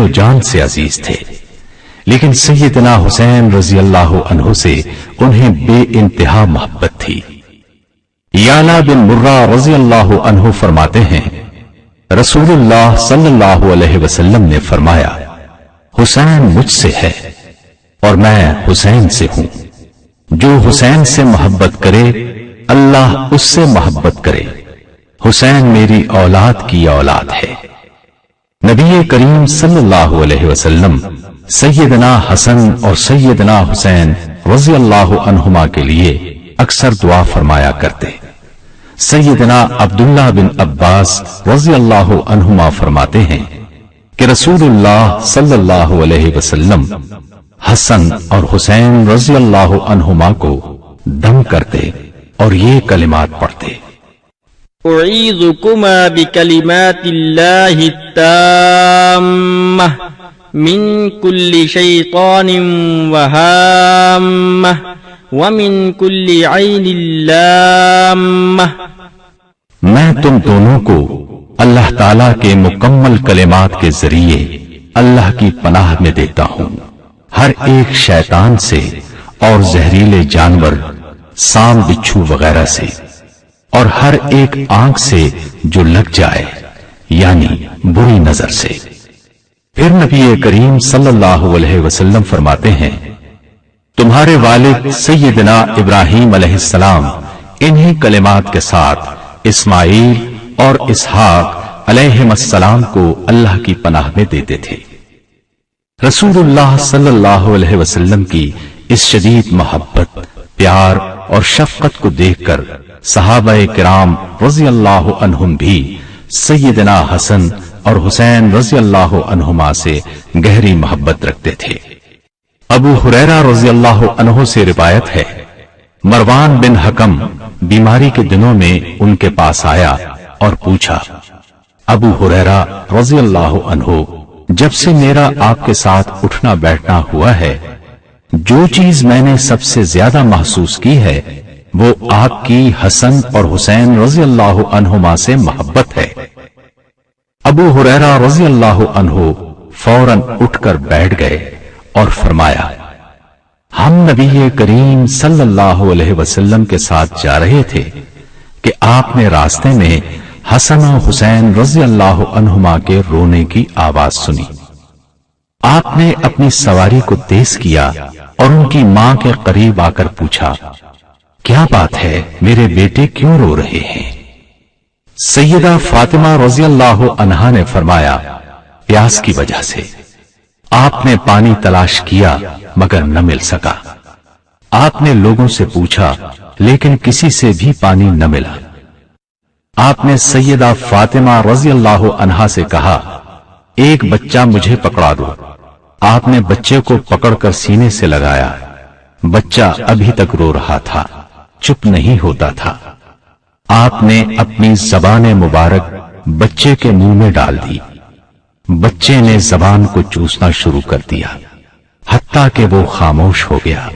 و جان سے عزیز تھے، لیکن سیدنا حسین رضی اللہ عنہ سے انہیں بے انتہا محبت تھی۔ یعلا بن مرہ رضی اللہ عنہ فرماتے ہیں، رسول اللہ صلی اللہ علیہ وسلم نے فرمایا، حسین مجھ سے ہے اور میں حسین سے ہوں، جو حسین سے محبت کرے اللہ اس سے محبت کرے، حسین میری اولاد کی اولاد ہے۔ نبی کریم صلی اللہ علیہ وسلم سیدنا حسن اور سیدنا حسین رضی اللہ عنہما کے لیے اکثر دعا فرمایا کرتے۔ سیدنا عبداللہ بن عباس رضی اللہ عنہما فرماتے ہیں کہ رسول اللہ صلی اللہ علیہ وسلم حسن اور حسین رضی اللہ عنہما کو دم کرتے اور یہ کلمات پڑھتے، اعیذکما بکلمات اللہ التامہ من کل شیطان وہامہ ومن کل عین لامہ۔ میں تم دونوں کو اللہ تعالیٰ کے مکمل کلمات کے ذریعے اللہ کی پناہ میں دیتا ہوں، ہر ایک شیطان سے اور زہریلے جانور، سام بچھو وغیرہ سے، اور ہر ایک آنکھ سے جو لگ جائے یعنی بری نظر سے۔ پھر نبی کریم صلی اللہ علیہ وسلم فرماتے ہیں، تمہارے والد سیدنا ابراہیم علیہ السلام انہی کلمات کے ساتھ اسماعیل اور اسحاق علیہم السلام کو اللہ کی پناہ میں دیتے تھے۔ رسول اللہ صلی اللہ علیہ وسلم کی اس شدید محبت، پیار اور شفقت کو دیکھ کر صحابہ کرام رضی اللہ عنہم بھی سیدنا حسن اور حسین رضی اللہ عنہما سے گہری محبت رکھتے تھے۔ ابو ہریرہ رضی اللہ عنہ سے روایت ہے، مروان بن حکم بیماری کے دنوں میں ان کے پاس آیا اور پوچھا، ابو ہریرہ رضی اللہ عنہ، جب سے میرا آپ کے ساتھ اٹھنا بیٹھنا ہوا ہے، جو چیز میں نے سب سے زیادہ محسوس کی ہے وہ آپ کی حسن اور حسین رضی اللہ عنہما سے محبت ہے۔ ابو ہریرہ رضی اللہ عنہ فوراً اٹھ کر بیٹھ گئے اور فرمایا، ہم نبی کریم صلی اللہ علیہ وسلم کے ساتھ جا رہے تھے کہ آپ نے راستے میں حسن و حسین رضی اللہ عنہما کے رونے کی آواز سنی۔ آپ نے اپنی سواری کو تیز کیا اور ان کی ماں کے قریب آ کر پوچھا، کیا بات ہے، میرے بیٹے کیوں رو رہے ہیں؟ سیدہ فاطمہ رضی اللہ عنہا نے فرمایا، پیاس کی وجہ سے۔ آپ نے پانی تلاش کیا مگر نہ مل سکا۔ آپ نے لوگوں سے پوچھا لیکن کسی سے بھی پانی نہ ملا۔ آپ نے سیدہ فاطمہ رضی اللہ عنہا سے کہا، ایک بچہ مجھے پکڑا دو۔ آپ نے بچے کو پکڑ کر سینے سے لگایا، بچہ ابھی تک رو رہا تھا، چپ نہیں ہوتا تھا۔ آپ نے اپنی زبان مبارک بچے کے منہ میں ڈال دی، بچے نے زبان کو چوسنا شروع کر دیا حتیٰ کہ وہ خاموش ہو گیا۔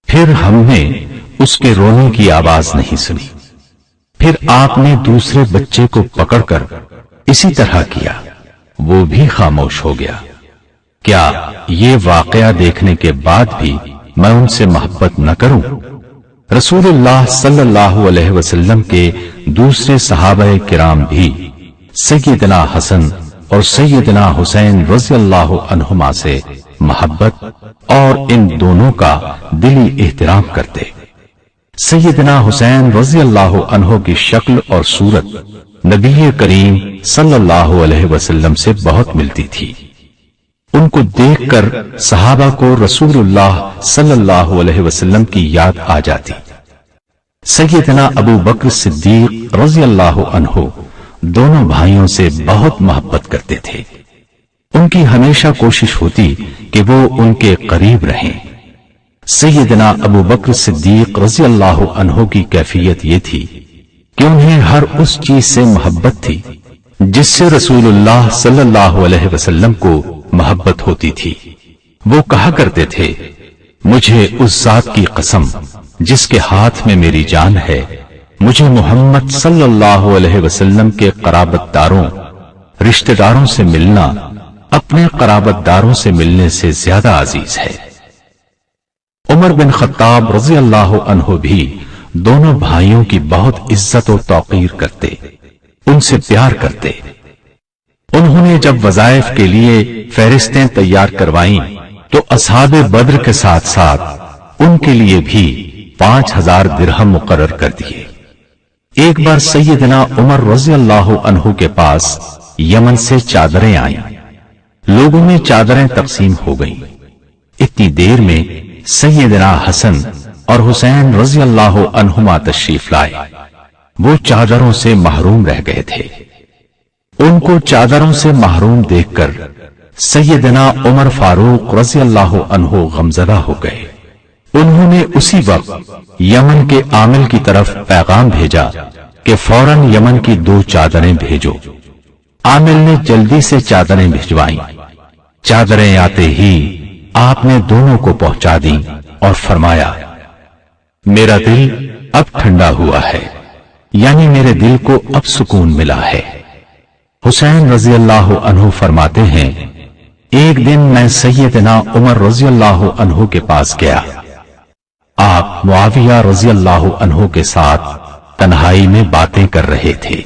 پھر ہم نے اس کے رونے کی آواز نہیں سنی۔ پھر آپ نے دوسرے بچے کو پکڑ کر اسی طرح کیا، وہ بھی خاموش ہو گیا۔ کیا یہ واقعہ دیکھنے کے بعد بھی میں ان سے محبت نہ کروں؟ رسول اللہ صلی اللہ علیہ وسلم کے دوسرے صحابہ کرام بھی سیدنا حسن اور سیدنا حسین رضی اللہ عنہما سے محبت اور ان دونوں کا دلی احترام کرتے۔ سیدنا حسین رضی اللہ عنہ کی شکل اور صورت نبی کریم صلی اللہ علیہ وسلم سے بہت ملتی تھی۔ ان کو دیکھ کر صحابہ کو رسول اللہ صلی اللہ علیہ وسلم کی یاد آ جاتی۔ سیدنا ابو بکر صدیق رضی اللہ عنہ دونوں بھائیوں سے بہت محبت کرتے تھے۔ ان کی ہمیشہ کوشش ہوتی کہ وہ ان کے قریب رہیں۔ سیدنا ابو بکر صدیق رضی اللہ عنہ کی کیفیت یہ تھی کہ انہیں ہر اس چیز سے محبت تھی جس سے رسول اللہ صلی اللہ علیہ وسلم کو محبت ہوتی تھی۔ وہ کہا کرتے تھے، مجھے اس ذات کی قسم جس کے ہاتھ میں میری جان ہے، مجھے محمد صلی اللہ علیہ وسلم کے قرابت داروں، رشتہ داروں سے ملنا اپنے قرابت داروں سے ملنے سے زیادہ عزیز ہے۔ عمر بن خطاب رضی اللہ عنہ بھی دونوں بھائیوں کی بہت عزت و توقیر کرتے، ان سے پیار کرتے۔ انہوں نے جب وظائف کے لیے فہرستیں تیار کروائیں تو اصحاب بدر کے ساتھ ساتھ ان کے لیے بھی 5000 درہم مقرر کر دیے۔ ایک بار سیدنا عمر رضی اللہ عنہ کے پاس یمن سے چادریں آئیں، لوگوں میں چادریں تقسیم ہو گئیں۔ اتنی دیر میں سیدنا حسن اور حسین رضی اللہ عنہما تشریف لائے۔ وہ چادروں سے محروم رہ گئے تھے۔ ان کو چادروں سے محروم دیکھ کر سیدنا عمر فاروق رضی اللہ عنہ غمزدہ ہو گئے۔ انہوں نے اسی وقت یمن کے عامل کی طرف پیغام بھیجا کہ فوراً یمن کی 2 چادریں بھیجو۔ عامل نے جلدی سے چادریں بھجوائیں۔ چادریں آتے ہی آپ نے دونوں کو پہنچا دیں اور فرمایا، میرا دل اب ٹھنڈا ہوا ہے، یعنی میرے دل کو اب سکون ملا ہے۔ حسین رضی اللہ عنہ فرماتے ہیں، ایک دن میں سیدنا عمر رضی اللہ عنہ کے پاس گیا۔ آپ معاویہ رضی اللہ عنہ کے ساتھ تنہائی میں باتیں کر رہے تھے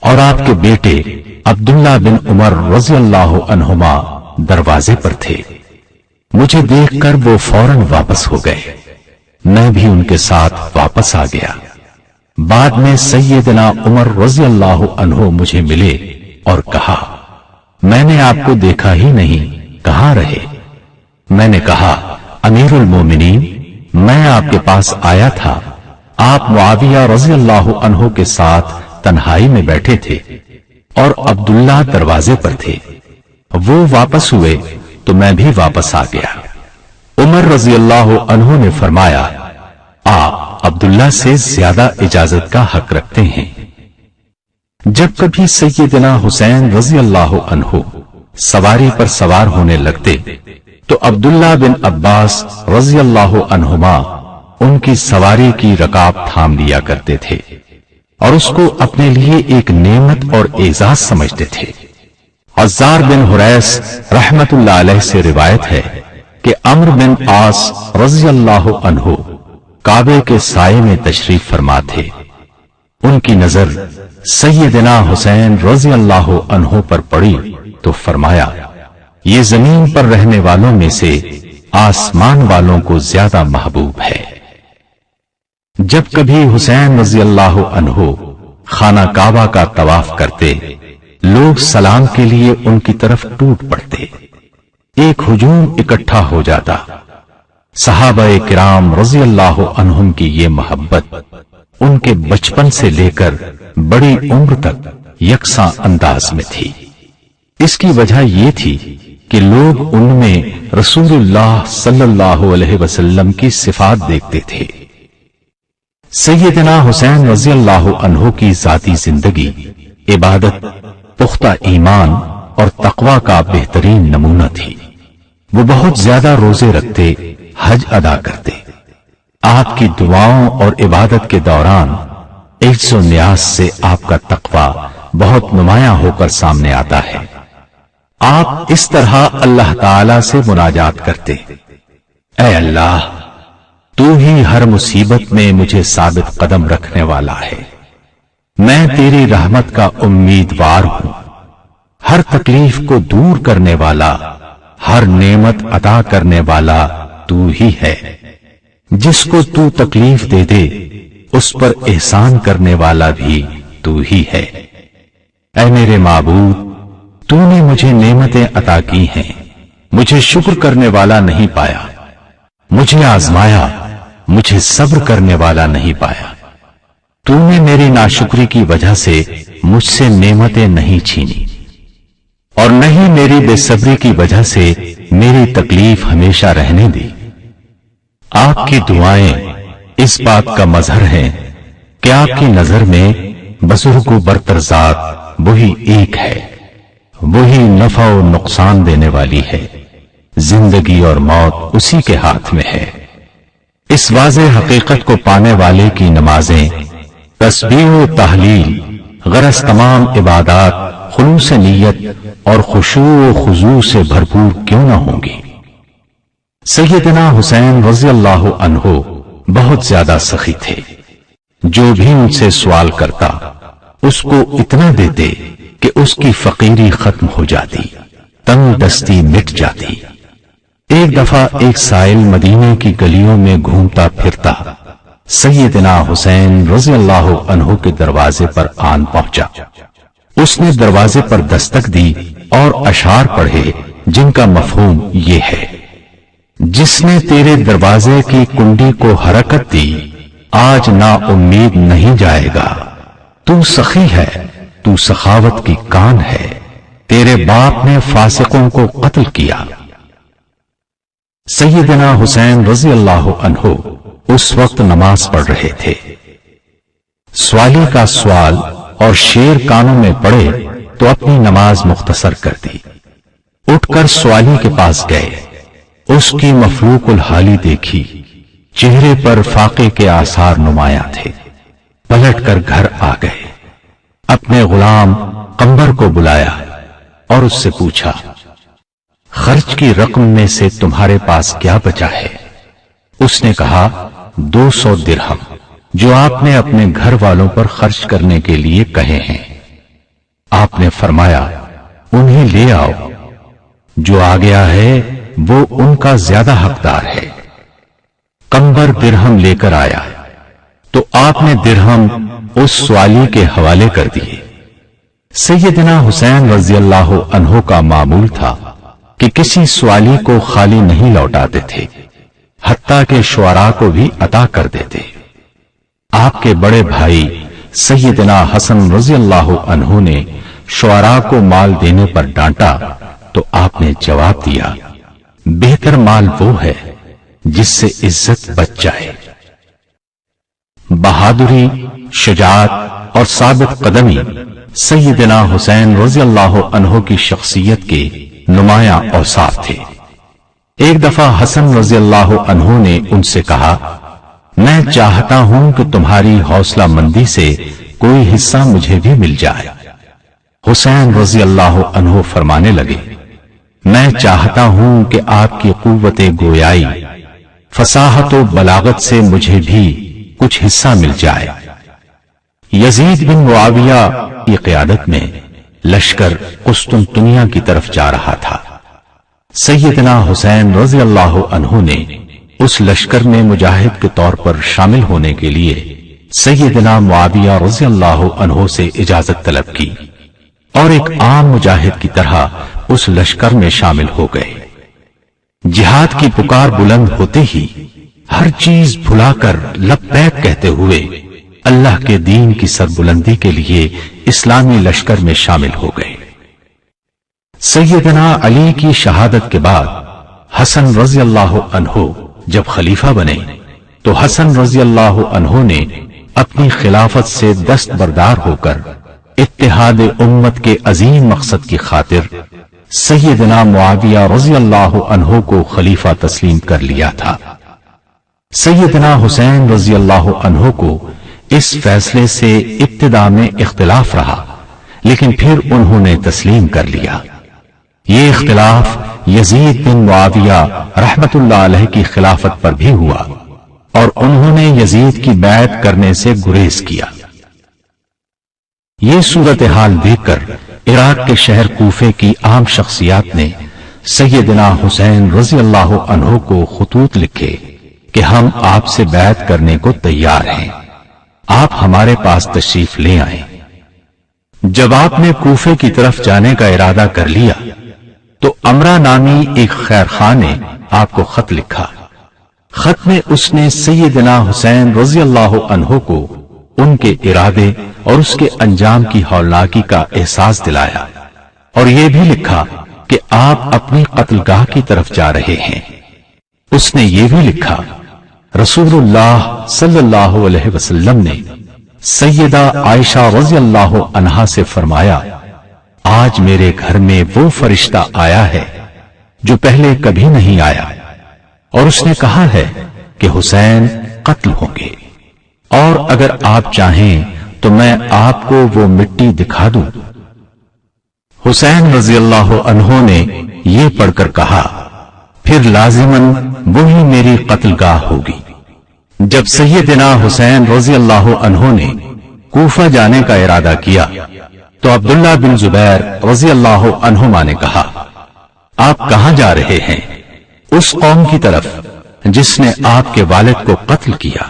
اور آپ کے بیٹے عبداللہ بن عمر رضی اللہ عنہما دروازے پر تھے۔ مجھے دیکھ کر وہ فوراً واپس ہو گئے، میں بھی ان کے ساتھ واپس آ گیا۔ بعد میں سیدنا عمر رضی اللہ عنہ مجھے ملے اور کہا، میں نے آپ کو دیکھا ہی نہیں، کہاں رہے؟ میں نے کہا، امیر المومنین، میں آپ کے پاس آیا تھا، آپ معاویہ رضی اللہ عنہ کے ساتھ تنہائی میں بیٹھے تھے اور عبداللہ دروازے پر تھے۔ وہ واپس ہوئے تو میں بھی واپس آ گیا۔ عمر رضی اللہ عنہ نے فرمایا، آپ عبداللہ سے زیادہ اجازت کا حق رکھتے ہیں۔ جب کبھی سیدنا حسین رضی اللہ عنہ سواری پر سوار ہونے لگتے تو عبداللہ بن عباس رضی اللہ عنہما ان کی سواری کی رکاب تھام لیا کرتے تھے اور اس کو اپنے لیے ایک نعمت اور اعزاز سمجھتے تھے۔ عزار بن حریث رحمت اللہ علیہ سے روایت ہے کہ عمرو بن عاص رضی اللہ عنہ کعبے کے سائے میں تشریف فرما تھے۔ ان کی نظر سیدنا حسین رضی اللہ عنہ پر پڑی تو فرمایا، یہ زمین پر رہنے والوں میں سے آسمان والوں کو زیادہ محبوب ہے۔ جب کبھی حسین رضی اللہ عنہ خانہ کعبہ کا طواف کرتے، لوگ سلام کے لیے ان کی طرف ٹوٹ پڑتے، ایک ہجوم اکٹھا ہو جاتا۔ صحابہ کرام رضی اللہ عنہم کی یہ محبت ان کے بچپن سے لے کر بڑی عمر تک یکساں انداز میں تھی۔ اس کی وجہ یہ تھی کہ لوگ ان میں رسول اللہ صلی اللہ علیہ وسلم کی صفات دیکھتے تھے۔ سیدنا حسین رضی اللہ عنہ کی ذاتی زندگی عبادت، پختہ ایمان اور تقوی کا بہترین نمونہ تھی۔ وہ بہت زیادہ روزے رکھتے، حج ادا کرتے۔ آپ کی دعاؤں اور عبادت کے دوران عجز و نیاز سے آپ کا تقوی بہت نمایاں ہو کر سامنے آتا ہے۔ آپ اس طرح اللہ تعالی سے مناجات کرتے، اے اللہ، تو ہی ہر مصیبت میں مجھے ثابت قدم رکھنے والا ہے، میں تیری رحمت کا امیدوار ہوں، ہر تکلیف کو دور کرنے والا، ہر نعمت عطا کرنے والا تو ہی ہے، جس کو تو تکلیف دے دے اس پر احسان کرنے والا بھی تو ہی ہے۔ اے میرے معبود، تو نے مجھے نعمتیں عطا کی ہیں، مجھے شکر کرنے والا نہیں پایا، مجھے آزمایا، مجھے صبر کرنے والا نہیں پایا۔ تو نے میری ناشکری کی وجہ سے مجھ سے نعمتیں نہیں چھینی اور نہیں میری بے صبری کی وجہ سے میری تکلیف ہمیشہ رہنے دی۔ آپ کی دعائیں اس بات کا مظہر ہیں کہ آپ کی نظر میں بزرگ و برتر ذات وہی ایک ہے، وہی نفع و نقصان دینے والی ہے، زندگی اور موت اسی کے ہاتھ میں ہے۔ اس واضح حقیقت کو پانے والے کی نمازیں، تسبیح و تحلیل، غرض تمام عبادات خلوص نیت اور خشوع و خضوع سے بھرپور کیوں نہ ہوں گی؟ سیدنا حسین رضی اللہ عنہ بہت زیادہ سخی تھے. جو بھی ان سے سوال کرتا اس کو اتنا دیتے کہ اس کی فقیری ختم ہو جاتی، تنگ دستی مٹ جاتی. ایک دفعہ ایک سائل مدینے کی گلیوں میں گھومتا پھرتا سیدنا حسین رضی اللہ عنہ کے دروازے پر آن پہنچا. اس نے دروازے پر دستک دی اور اشعار پڑھے جن کا مفہوم یہ ہے: جس نے تیرے دروازے کی کنڈی کو حرکت دی آج نا امید نہیں جائے گا. تو سخی ہے، تو سخاوت کی کان ہے، تیرے باپ نے فاسقوں کو قتل کیا. سیدنا حسین رضی اللہ عنہ اس وقت نماز پڑھ رہے تھے. سوالی کا سوال اور شیر کانوں میں پڑے تو اپنی نماز مختصر کر دی. اٹھ کر سوالی کے پاس گئے. اس کی مفلوق الحالی دیکھی، چہرے پر فاقے کے آثار نمایاں تھے. پلٹ کر گھر آ گئے. اپنے غلام قمبر کو بلایا اور اس سے پوچھا، خرچ کی رقم میں سے تمہارے پاس کیا بچا ہے؟ اس نے کہا 200 درہم جو آپ نے اپنے گھر والوں پر خرچ کرنے کے لیے کہے ہیں. آپ نے فرمایا انہیں لے آؤ، جو آ گیا ہے وہ ان کا زیادہ حقدار ہے. قمبر درہم لے کر آیا تو آپ نے درہم اس سوالی کے حوالے کر دیے. سیدنا حسین رضی اللہ عنہ کا معمول تھا کہ کسی سوالی کو خالی نہیں لوٹاتے تھے، حتیٰ کہ شعراء کو بھی عطا کر دیتے. آپ کے بڑے بھائی سیدنا حسن رضی اللہ عنہ نے شعراء کو مال دینے پر ڈانٹا تو آپ نے جواب دیا، بہتر مال وہ ہے جس سے عزت بچ جائے. بہادری، شجاعت اور ثابت قدمی سیدنا حسین رضی اللہ عنہ کی شخصیت کے نمایاں اوصاف تھے. ایک دفعہ حسن رضی اللہ عنہ نے ان سے کہا، میں چاہتا ہوں کہ تمہاری حوصلہ مندی سے کوئی حصہ مجھے بھی مل جائے. حسین رضی اللہ عنہ فرمانے لگے، میں چاہتا ہوں کہ آپ کی قوت گویائی، فصاحت و بلاغت سے مجھے بھی کچھ حصہ مل جائے. یزید بن معاویہ کی قیادت میں لشکر قسطنطنیہ کی طرف جا رہا تھا. سیدنا حسین رضی اللہ عنہ نے اس لشکر میں مجاہد کے طور پر شامل ہونے کے لیے سیدنا معاویہ رضی اللہ عنہ سے اجازت طلب کی اور ایک عام مجاہد کی طرح اس لشکر میں شامل ہو گئے. جہاد کی پکار بلند ہوتے ہی ہر چیز بھلا کر لبیک کہتے ہوئے اللہ کے دین کی سربلندی کے لیے اسلامی لشکر میں شامل ہو گئے. سیدنا علی کی شہادت کے بعد حسن رضی اللہ عنہ جب خلیفہ بنے تو حسن رضی اللہ عنہ نے اپنی خلافت سے دستبردار ہو کر اتحاد امت کے عظیم مقصد کی خاطر سیدنا معاویہ رضی اللہ عنہ کو خلیفہ تسلیم کر لیا تھا. سیدنا حسین رضی اللہ عنہ کو اس فیصلے سے ابتدا میں اختلاف رہا، لیکن پھر انہوں نے تسلیم کر لیا. یہ اختلاف یزید بن معاویہ رحمت اللہ علیہ کی خلافت پر بھی ہوا اور انہوں نے یزید کی بیعت کرنے سے گریز کیا. یہ صورتحال دیکھ کر عراق کے شہر کوفے کی عام شخصیات نے سیدنا حسین رضی اللہ عنہ کو خطوط لکھے کہ ہم آپ سے بیعت کرنے کو تیار ہیں، آپ ہمارے پاس تشریف لے آئیں. جب آپ نے کوفے کی طرف جانے کا ارادہ کر لیا تو امرا نامی ایک خیر خواہ نے آپ کو خط لکھا. خط میں اس نے سیدنا حسین رضی اللہ عنہ کو ان کے ارادے اور اس کے انجام کی ہولناکی کا احساس دلایا اور یہ بھی لکھا کہ آپ اپنی قتل گاہ کی طرف جا رہے ہیں. اس نے یہ بھی لکھا، رسول اللہ صلی اللہ علیہ وسلم نے سیدہ عائشہ رضی اللہ عنہا سے فرمایا، آج میرے گھر میں وہ فرشتہ آیا ہے جو پہلے کبھی نہیں آیا اور اس نے کہا ہے کہ حسین قتل ہوں گے، اور اگر آپ چاہیں تو میں آپ کو وہ مٹی دکھا دوں. حسین رضی اللہ عنہ نے یہ پڑھ کر کہا، پھر لازماً وہی میری قتل گاہ ہوگی۔ جب سیدنا حسین رضی اللہ عنہ نے کوفہ جانے کا ارادہ کیا تو عبداللہ بن زبیر رضی اللہ عنہما نے کہا، آپ کہاں جا رہے ہیں؟ اس قوم کی طرف جس نے آپ کے والد کو قتل کیا،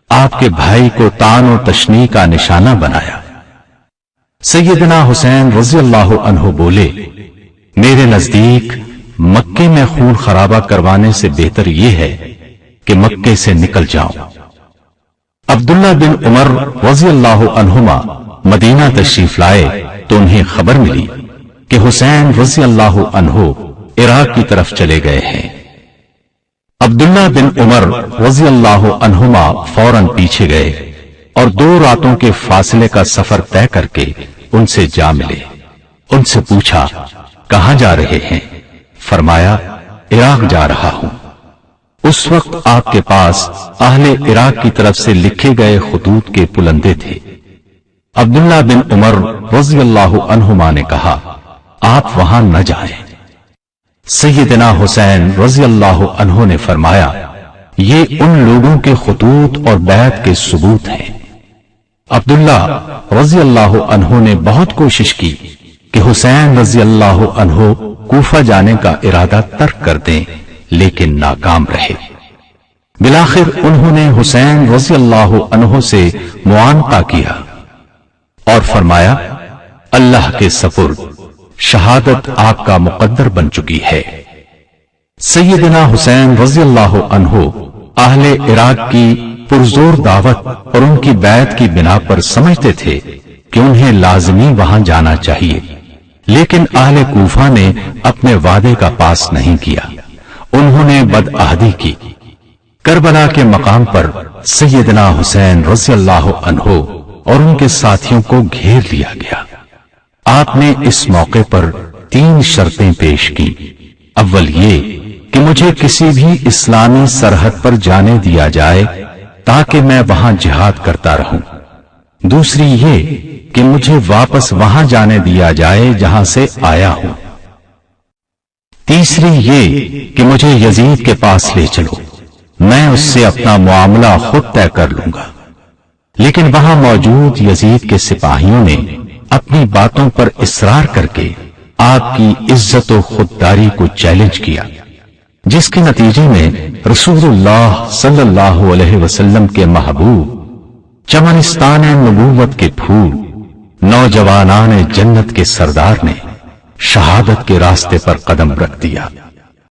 آپ کے بھائی کو طعن و تشنیع کا نشانہ بنایا۔ سیدنا حسین رضی اللہ عنہ بولے، میرے نزدیک مکے میں خون خرابہ کروانے سے بہتر یہ ہے کہ مکے سے نکل جاؤں۔ عبداللہ بن عمر رضی اللہ عنہما مدینہ تشریف لائے تو انہیں خبر ملی کہ حسین رضی اللہ عنہ عراق کی طرف چلے گئے ہیں۔ عبداللہ بن عمر رضی اللہ عنہما فوراً پیچھے گئے اور 2 راتوں کے فاصلے کا سفر طے کر کے ان سے جا ملے۔ ان سے پوچھا، کہاں جا رہے ہیں؟ فرمایا، عراق جا رہا ہوں۔ اس وقت آپ کے پاس اہل عراق کی طرف سے لکھے گئے خطوط کے پلندے تھے۔ عبداللہ بن عمر رضی اللہ عنہما نے کہا، آپ وہاں نہ جائیں۔ سیدنا حسین رضی اللہ عنہ نے فرمایا، یہ ان لوگوں کے خطوط اور بیعت کے ثبوت ہیں۔ عبداللہ رضی اللہ عنہ نے بہت کوشش کی کہ حسین رضی اللہ عنہ کوفہ جانے کا ارادہ ترک کر دیں، لیکن ناکام رہے۔ بالآخر انہوں نے حسین رضی اللہ عنہ سے معانقہ کیا اور فرمایا، اللہ کے سپرد، شہادت آپ کا مقدر بن چکی ہے۔ سیدنا حسین رضی اللہ عنہ اہل عراق کی پرزور دعوت اور ان کی بیعت کی بنا پر سمجھتے تھے کہ انہیں لازمی وہاں جانا چاہیے، لیکن اہل کوفہ نے اپنے وعدے کا پاس نہیں کیا۔ انہوں نے بدعہدی کی۔ کربلا کے مقام پر سیدنا حسین رضی اللہ عنہ اور ان کے ساتھیوں کو گھیر لیا گیا۔ آپ نے اس موقع پر 3 شرطیں پیش کی۔ اول یہ کہ مجھے کسی بھی اسلامی سرحد پر جانے دیا جائے تاکہ میں وہاں جہاد کرتا رہوں۔ دوسری یہ کہ مجھے واپس وہاں جانے دیا جائے جہاں سے آیا ہوں۔ تیسری یہ کہ مجھے یزید کے پاس لے چلو، میں اس سے اپنا معاملہ خود طے کر لوں گا۔ لیکن وہاں موجود یزید کے سپاہیوں نے اپنی باتوں پر اصرار کر کے آپ کی عزت و خودداری کو چیلنج کیا، جس کے نتیجے میں رسول اللہ صلی اللہ علیہ وسلم کے محبوب، چمنستان نبوت کے پھول، نوجوانان جنت کے سردار نے شہادت کے راستے پر قدم رکھ دیا۔